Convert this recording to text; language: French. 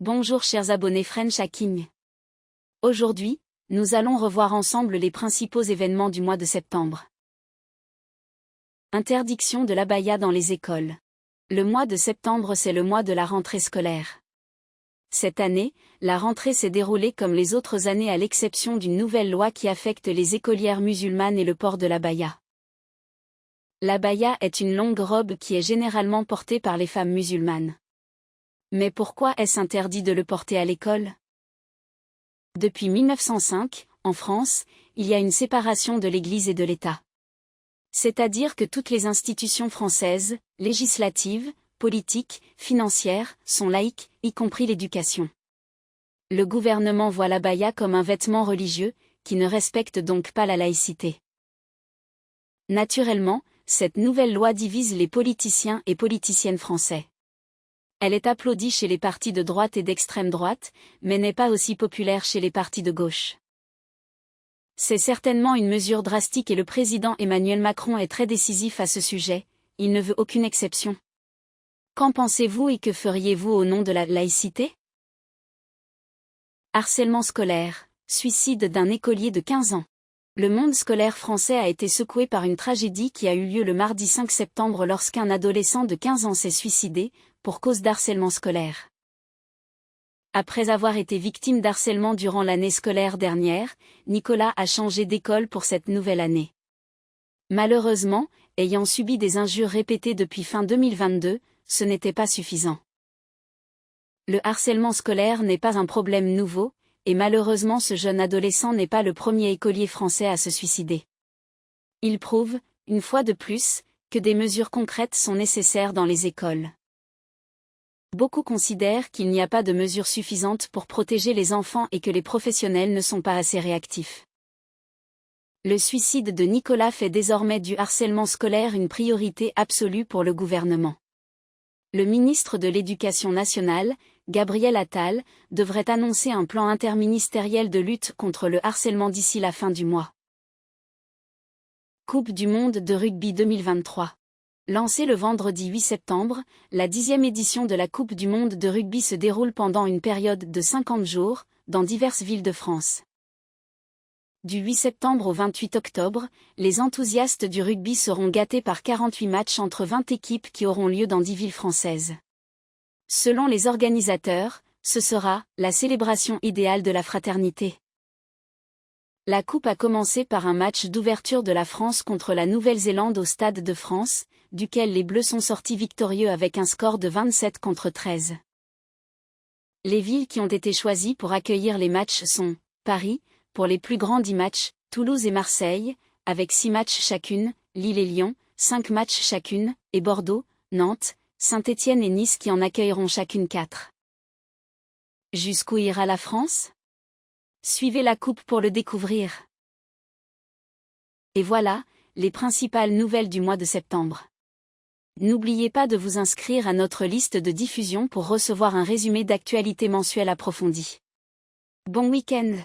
Bonjour chers abonnés French Hacking. Aujourd'hui, nous allons revoir ensemble les principaux événements du mois de septembre. Interdiction de l'abaya dans les écoles. Le mois de septembre, c'est le mois de la rentrée scolaire. Cette année, la rentrée s'est déroulée comme les autres années à l'exception d'une nouvelle loi qui affecte les écolières musulmanes et le port de l'abaya. L'abaya est une longue robe qui est généralement portée par les femmes musulmanes. Mais pourquoi est-ce interdit de le porter à l'école? Depuis 1905, en France, il y a une séparation de l'Église et de l'État. C'est-à-dire que toutes les institutions françaises, législatives, politiques, financières, sont laïques, y compris l'éducation. Le gouvernement voit l'abaya comme un vêtement religieux, qui ne respecte donc pas la laïcité. Naturellement, cette nouvelle loi divise les politiciens et politiciennes français. Elle est applaudie chez les partis de droite et d'extrême droite, mais n'est pas aussi populaire chez les partis de gauche. C'est certainement une mesure drastique et le président Emmanuel Macron est très décisif à ce sujet, il ne veut aucune exception. Qu'en pensez-vous et que feriez-vous au nom de la laïcité? Harcèlement scolaire, suicide d'un écolier de 15 ans. Le monde scolaire français a été secoué par une tragédie qui a eu lieu le mardi 5 septembre lorsqu'un adolescent de 15 ans s'est suicidé, pour cause d'harcèlement scolaire. Après avoir été victime d'harcèlement durant l'année scolaire dernière, Nicolas a changé d'école pour cette nouvelle année. Malheureusement, ayant subi des injures répétées depuis fin 2022, ce n'était pas suffisant. Le harcèlement scolaire n'est pas un problème nouveau, et malheureusement ce jeune adolescent n'est pas le premier écolier français à se suicider. Il prouve, une fois de plus, que des mesures concrètes sont nécessaires dans les écoles. Beaucoup considèrent qu'il n'y a pas de mesures suffisantes pour protéger les enfants et que les professionnels ne sont pas assez réactifs. Le suicide de Nicolas fait désormais du harcèlement scolaire une priorité absolue pour le gouvernement. Le ministre de l'Éducation nationale, Gabriel Attal, devrait annoncer un plan interministériel de lutte contre le harcèlement d'ici la fin du mois. Coupe du monde de rugby 2023. Lancée le vendredi 8 septembre, la 10e édition de la Coupe du monde de rugby se déroule pendant une période de 50 jours, dans diverses villes de France. Du 8 septembre au 28 octobre, les enthousiastes du rugby seront gâtés par 48 matchs entre 20 équipes qui auront lieu dans 10 villes françaises. Selon les organisateurs, ce sera la célébration idéale de la fraternité. La Coupe a commencé par un match d'ouverture de la France contre la Nouvelle-Zélande au Stade de France, duquel les Bleus sont sortis victorieux avec un score de 27-13. Les villes qui ont été choisies pour accueillir les matchs sont Paris, pour les plus grands 10 matchs, Toulouse et Marseille, avec 6 matchs chacune, Lille et Lyon, 5 matchs chacune, et Bordeaux, Nantes, Saint-Étienne et Nice qui en accueilleront chacune 4. Jusqu'où ira la France? Suivez la Coupe pour le découvrir. Et voilà, les principales nouvelles du mois de septembre. N'oubliez pas de vous inscrire à notre liste de diffusion pour recevoir un résumé d'actualité mensuelle approfondie. Bon week-end!